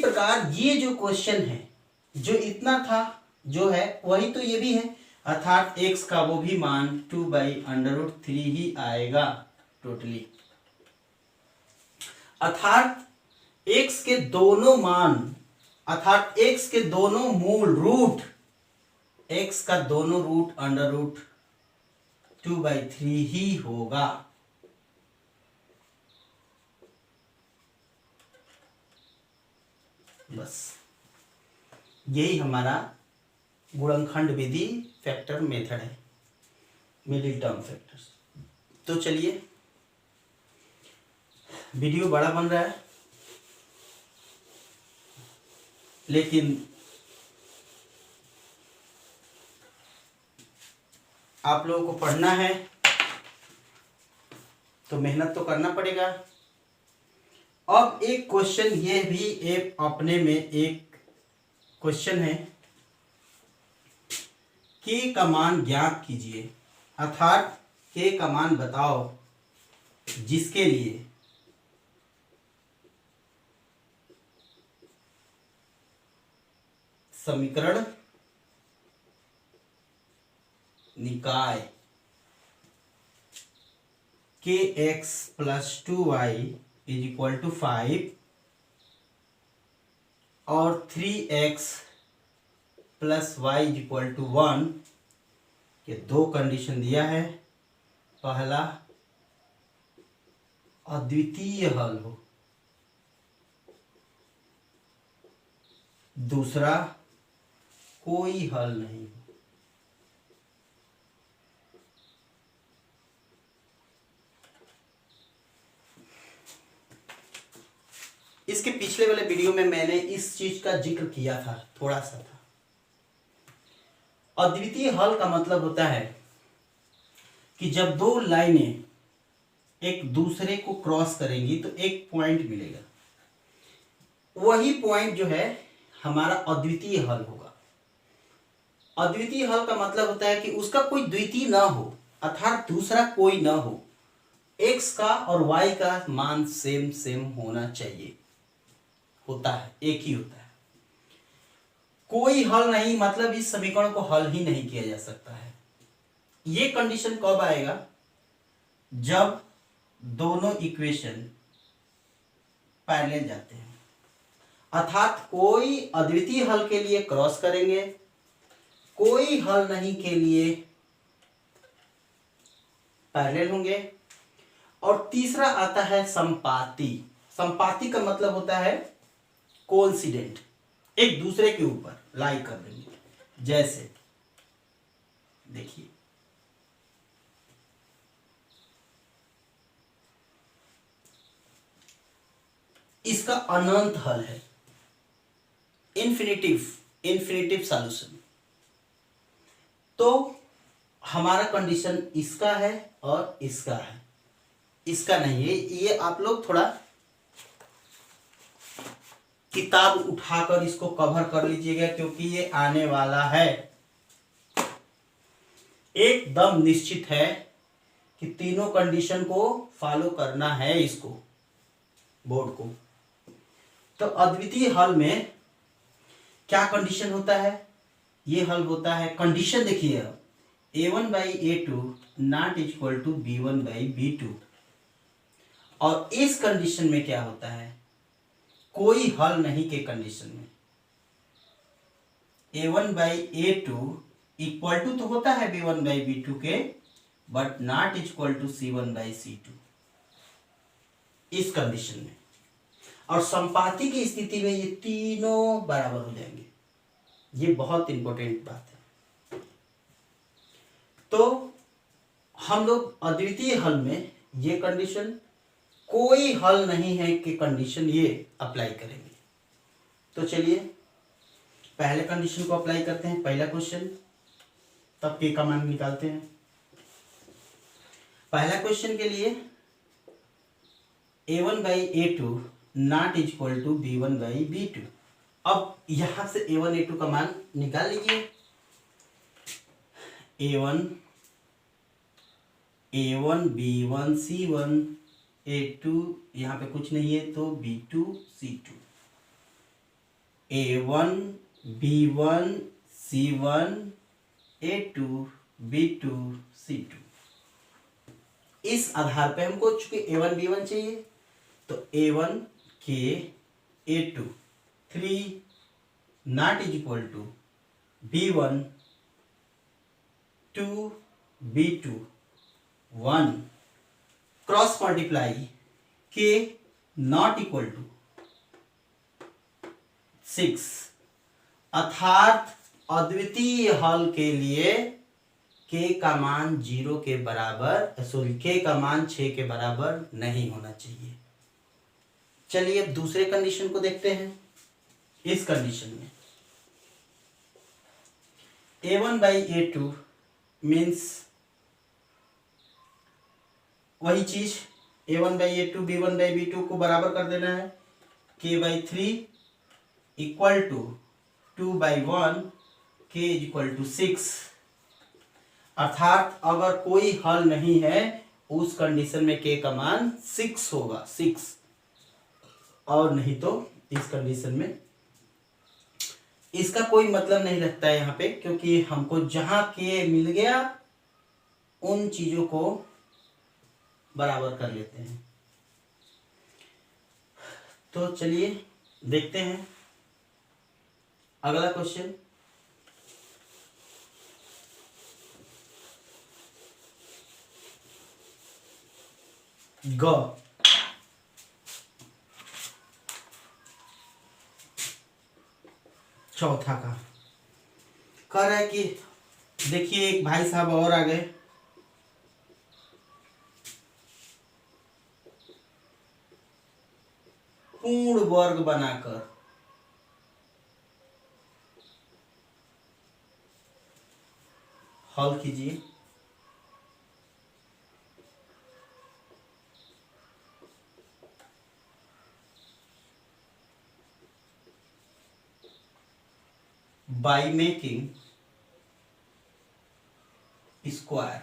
प्रकार ये जो क्वेश्चन है, जो इतना था जो है वही तो ये भी है, अर्थात x का वो भी मान 2/√3 ही आएगा टोटली। अर्थात x के दोनों मान, अर्थात x के दोनों मूल रूट, x का दोनों रूट √2/3 ही होगा। बस यही हमारा गुणनखंड विधि फैक्टर मेथड है, मिडिल टर्म फैक्टर्स। तो चलिए, वीडियो बड़ा बन रहा है लेकिन आप लोगों को पढ़ना है तो मेहनत तो करना पड़ेगा। अब एक क्वेश्चन ये भी एक अपने में एक क्वेश्चन है, k का मान ज्ञात कीजिए, अर्थात k का मान बताओ जिसके लिए समीकरण निकाय kx + 2y = 5 और 3x + y = 1 के दो कंडीशन दिया है। पहला, अद्वितीय हल हो, दूसरा, कोई हल नहीं हो। इसके पिछले वाले वीडियो में मैंने इस चीज का जिक्र किया था, थोड़ा सा था। अद्वितीय हल का मतलब होता है कि जब दो लाइनें एक दूसरे को क्रॉस करेंगी तो एक पॉइंट मिलेगा, वही पॉइंट जो है हमारा अद्वितीय हल होगा। अद्वितीय हल का मतलब होता है कि उसका कोई द्वितीय ना हो, अर्थात दूसरा कोई ना हो, x का और y का मान सेम सेम होना चाहिए, होता है, एक ही होता है। कोई हल नहीं मतलब इस समीकरण को हल ही नहीं किया जा सकता है। ये कंडीशन कब आएगा? जब दोनों इक्वेशन पैरेलल जाते हैं, अर्थात कोई अद्वितीय हल के लिए क्रॉस करेंगे, कोई हल नहीं के लिए पैरेलल होंगे, और तीसरा आता है संपाती। संपाती का मतलब होता है कोइंसिडेंट, एक दूसरे के ऊपर लाई कर देंगे। जैसे देखिए, इसका अनंत हल है, इन्फिनिटिव सॉल्यूशन। तो हमारा कंडीशन इसका है और इसका है, इसका नहीं है। ये आप लोग थोड़ा किताब उठाकर इसको कवर कर लीजिएगा, क्योंकि ये आने वाला है। एकदम निश्चित है कि तीनों कंडीशन को फॉलो करना है इसको, बोर्ड को। तो अद्वितीय हल में क्या कंडीशन होता है? ये हल होता है, कंडीशन देखिए, a1/a2 ≠ b1/b2। और इस कंडीशन में क्या होता है? कोई हल नहीं के कंडीशन में a1/a2 इक्वल टू तो होता है b1/b2 के, but not equal to c1/c2 इस कंडीशन में। और संपाती की स्थिति में ये तीनों बराबर हो जाएंगे। ये बहुत इंपॉर्टेंट बात है। तो हम लोग अद्वितीय हल में ये कंडीशन, कोई हल नहीं है कि कंडीशन ये अप्लाई करेंगे। तो चलिए पहले कंडीशन को अप्लाई करते हैं, पहला क्वेश्चन, तब के का मान निकालते हैं। पहला क्वेश्चन के लिए A1 by A2 not equal to B1 by B2। अब यहां से A1 A2 का मान निकाल लीजिए। A1 B1 C1, A2 यहाँ पे कुछ नहीं है तो B2 C2, A1 B1 C1, A2 B2 C2। इस आधार पे हमको चूंकि A1 B1 चाहिए तो A1 के A2 3 not is equal to B1 2 B2 1 cross multiply के नॉट इक्वल टू 6, अर्थात अद्वितीय हल के लिए k का मान 0 के बराबर, सॉरी k का मान 6 के बराबर नहीं होना चाहिए। चलिए अब दूसरे कंडीशन को देखते हैं। इस कंडीशन में A1 बाई A2 मीन्स वही चीज, A1 by A2 B1 by B2 को बराबर कर देना है, k by 3 equal to 2 by 1 k is equal to 6। अर्थात अगर कोई हल नहीं है उस कंडीशन में k का मान 6 होगा, 6, और नहीं तो इस कंडीशन में इसका कोई मतलब नहीं रखता है यहाँ पे, क्योंकि हमको जहां k मिल गया उन चीजों को बराबर कर लेते हैं। तो चलिए देखते हैं अगला क्वेश्चन। ग चौथा का कह रहा है कि देखिए एक भाई साहब और आ गए, पूर्ण वर्ग बनाकर हल कीजिए। By making square.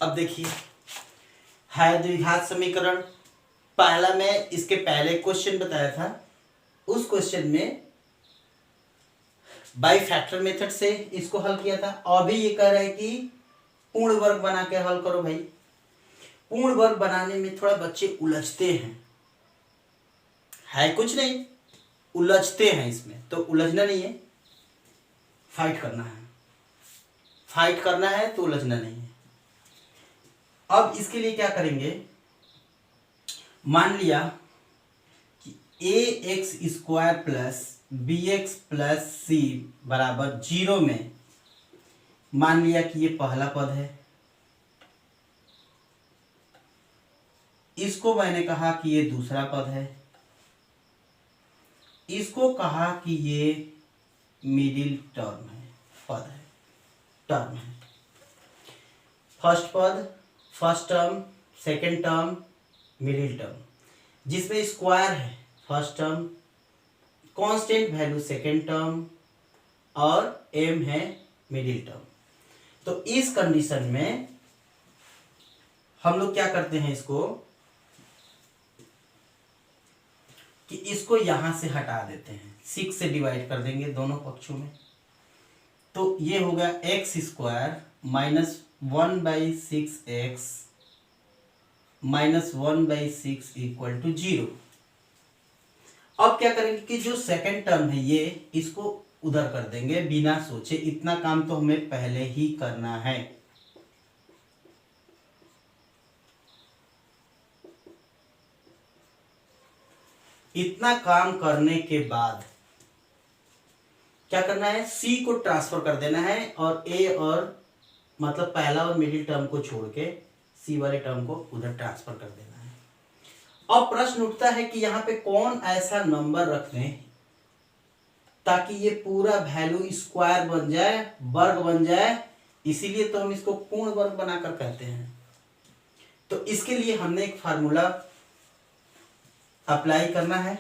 अब देखिए है द्विघात समीकरण। पहला मैं इसके पहले क्वेश्चन बताया था, उस क्वेश्चन में बाई फैक्टर मेथड से इसको हल किया था। अभी ये कह रहा है कि पूर्ण वर्ग बना के हल करो। भाई पूर्ण वर्ग बनाने में थोड़ा बच्चे उलझते हैं, है कुछ नहीं, उलझते हैं इसमें। तो उलझना नहीं है, फाइट करना है, फाइट करना है तो उलझना नहीं है। अब इसके लिए क्या करेंगे, मान लिया कि ax² plus bx plus c बराबर 0 में मान लिया कि ये पहला पद है। इसको मैंने कहा कि ये दूसरा पद है, इसको कहा कि ये मिडिल टर्म है, पद है, टर्म है। फर्स्ट पद, first term, second term, middle term, जिसमें स्क्वायर है first term, constant value second term और m है मिडिल टर्म। तो इस कंडीशन में हम लोग क्या करते हैं, इसको कि इसको यहां से हटा देते हैं, 6 से डिवाइड कर देंगे दोनों पक्षों में। तो ये होगा x² minus 1/6x minus 1/6 equal to 0। अब क्या करेंगे कि जो सेकंड टर्म है ये, इसको उधर कर देंगे बिना सोचे। इतना काम तो हमें पहले ही करना है। इतना काम करने के बाद क्या करना है, c को ट्रांसफर कर देना है और a और मतलब पहला और मिडिल टर्म को छोड़ के c वाले टर्म को उधर ट्रांसफर कर देना है। अब प्रश्न उठता है कि यहाँ पे कौन ऐसा नंबर रख दें ताकि ये पूरा वैल्यू स्क्वायर बन जाए, वर्ग बन जाए, इसीलिए तो हम इसको पूर्ण वर्ग बनाकर कहते हैं। तो इसके लिए हमने एक फार्मूला अप्लाई करना है।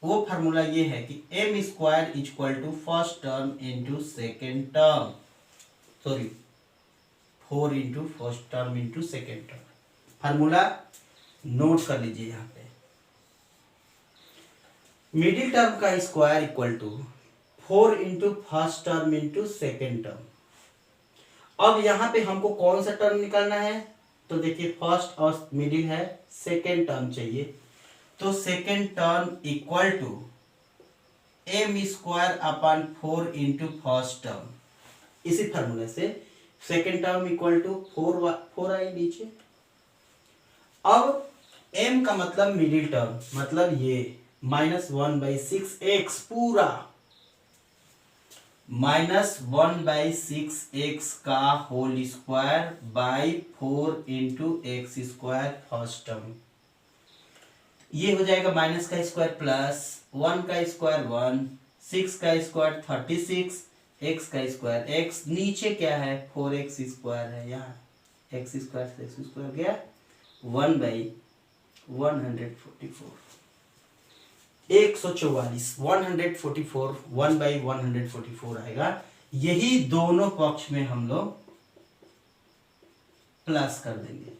वो फार्मूला ये है कि m square equal to first term into second term, sorry 4 into first term into second term. Formula note कर लीजिए यहाँ पे। मिडिल टर्म का square equal to 4 into first term into second term. अब यहाँ पे हमको कौन सा टर्म निकालना है, तो देखिए फर्स्ट और मिडिल है, सेकेंड टर्म चाहिए। तो second term equal to m square upon 4 into first term. इसी फार्मूले से सेकेंड टर्म इक्वल टू 4 आई नीचे। अब m का मतलब मिडिल टर्म, मतलब ये -1/6x पूरा, -1/6x का whole square by 4 into x square first term. ये हो जाएगा माइनस का स्क्वायर प्लस 1 का स्क्वायर 1, 6 का स्क्वायर 36, x का स्क्वायर x, नीचे क्या है 4x स्क्वायर है, यहाँ x स्क्वायर से x स्क्वायर गया 1/144, 144 1/144 आएगा। यही दोनों पक्ष में हम लोग प्लस कर देंगे।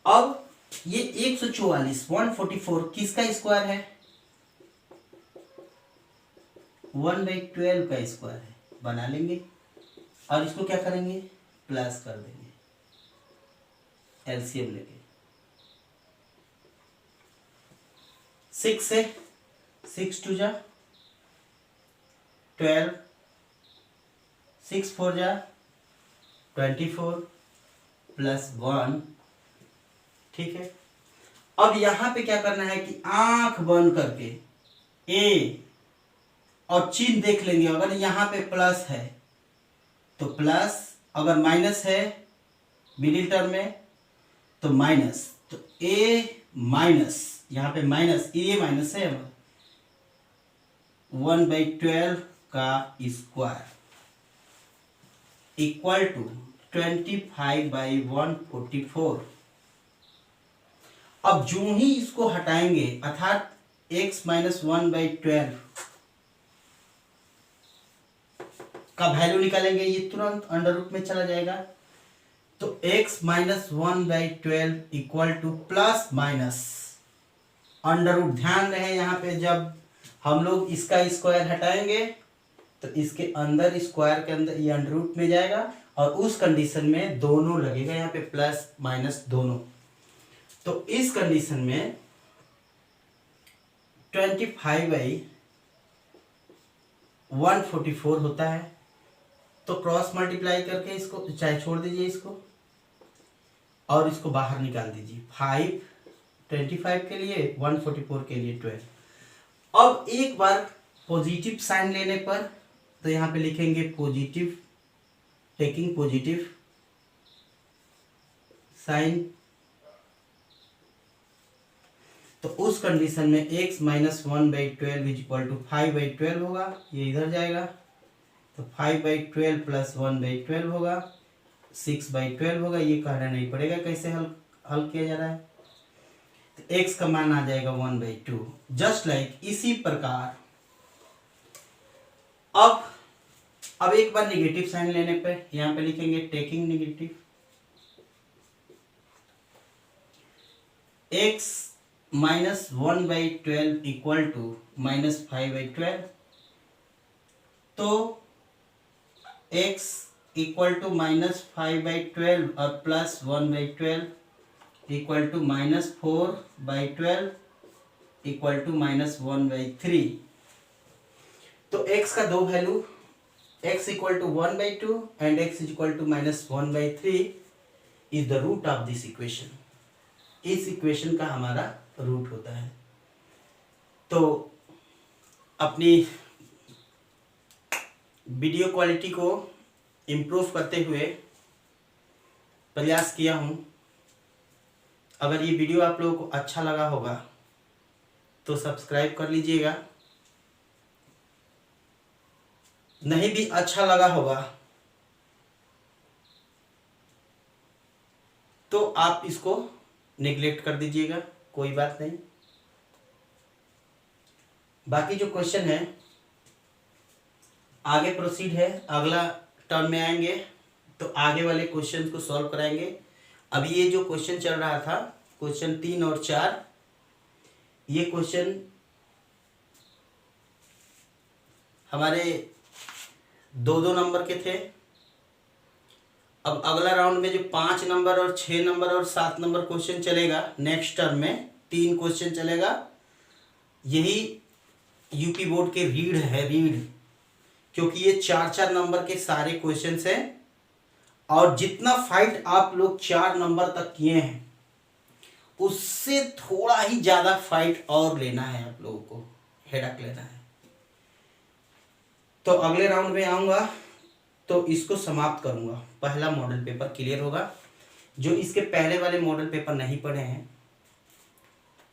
अब ये 144 किसका स्क्वायर है, 1/12 का स्क्वायर है, बना लेंगे और इसको क्या करेंगे प्लस कर देंगे एलसीएम लेके। 6 से 6 2 जा 12, 6 4 जा 24 प्लस 1, ठीक है। अब यहां पे क्या करना है कि आंख बंद करके ए और चिन्ह देख लेंगे। अगर यहां पे प्लस है तो प्लस, अगर माइनस है मिडिल टर्म में तो माइनस, तो ए माइनस, यहां पे माइनस, ए माइनस है 1/12 का स्क्वायर इक्वल टू 25/144। अब जो ही इसको हटाएंगे अर्थात x - 1/12 का वैल्यू निकालेंगे, ये तुरंत अंडर रूट में चला जाएगा। तो x - 1/12 equal to plus minus under root. ध्यान रहे यहाँ पे जब हम लोग इसका स्क्वायर हटाएंगे तो इसके अंदर स्क्वायर के अंदर ये अंडर रूट में जाएगा और उस कंडीशन में दोनों लगेगा, यहाँ पे प्लस माइनस दोनों। तो इस कंडीशन में 25/144 होता है। तो क्रॉस मल्टीप्लाई करके इसको चाहे छोड़ दीजिए इसको और इसको बाहर निकाल दीजिए। 5 25 के लिए 144 के लिए 12। अब एक बार पॉजिटिव साइन लेने पर तो यहाँ पे लिखेंगे पॉजिटिव, टेकिंग पॉजिटिव साइन। तो उस कंडीशन में x - 1/12 इक्वल टू 5/12 होगा, ये इधर जाएगा तो 5/12 प्लस 1/12 होगा, 6/12 होगा। ये कहना नहीं पड़ेगा कैसे हल किया जा रहा है। तो x का मान आ जाएगा 1/2। जस्ट लाइक इसी प्रकार अब एक बार नेगेटिव साइन लेने पे यहाँ पे लिखेंगे taking negative, x - 1/12 equal to -5/12। तो x इक्वल टू -5/12 और plus 1/12 equal to -4/12 equal to -1/3। तो x का दो value, x equal to 1/2 and x equal to -1/3 is the root of this equation. इस इक्वेशन का हमारा रूट होता है। तो अपनी वीडियो क्वालिटी को इम्प्रूव करते हुए प्रयास किया हूँ। अगर ये वीडियो आप लोगों को अच्छा लगा होगा तो सब्सक्राइब कर लीजिएगा नहीं भी अच्छा लगा होगा तो आप इसको नेग्लेक्ट कर दीजिएगा, कोई बात नहीं। बाकी जो क्वेश्चन है आगे प्रोसीड है, अगला टर्म में आएंगे तो आगे वाले क्वेश्चन को सॉल्व कराएंगे। अभी ये जो क्वेश्चन चल रहा था, क्वेश्चन 3 और 4, ये क्वेश्चन हमारे 2-2 नंबर के थे। अब अगला राउंड में जो 5 नंबर और 6 नंबर और 7 नंबर क्वेश्चन चलेगा, नेक्स्ट टर्म में 3 क्वेश्चन चलेगा। यही यूपी बोर्ड के रीड है, रीड, क्योंकि ये 4-4 नंबर के सारे क्वेश्चंस हैं और जितना फाइट आप लोग 4 नंबर तक किए हैं उससे थोड़ा ही ज़्यादा फाइट और लेना है, आप लोगों को हेडक लेना है। तो अगले राउंड में आऊँगा तो इसको समाप्त करूँगा, पहला मॉडल पेपर क्लियर होगा। जो इसके पहले वाले मॉडल पेपर नहीं पढ़े हैं,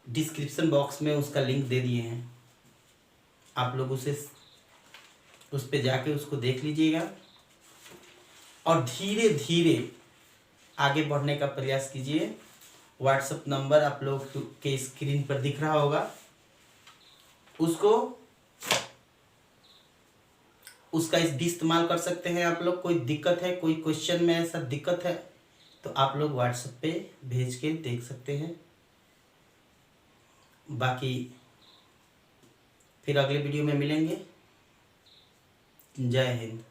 डिस्क्रिप्शन बॉक्स में उसका लिंक दे दिए हैं, आप लोग उस पे जाके उसको देख लीजिएगा और धीरे धीरे आगे बढ़ने का प्रयास कीजिए। व्हाट्सएप नंबर आप लोग के स्क्रीन पर दिख रहा होगा, उसका इस्तेमाल कर सकते हैं आप लोग। कोई दिक्कत है, कोई क्वेश्चन में ऐसा दिक्कत है तो आप लोग व्हाट्सएप पे भेज के देख सकते हैं। बाकी फिर अगले वीडियो में मिलेंगे। जय हिंद।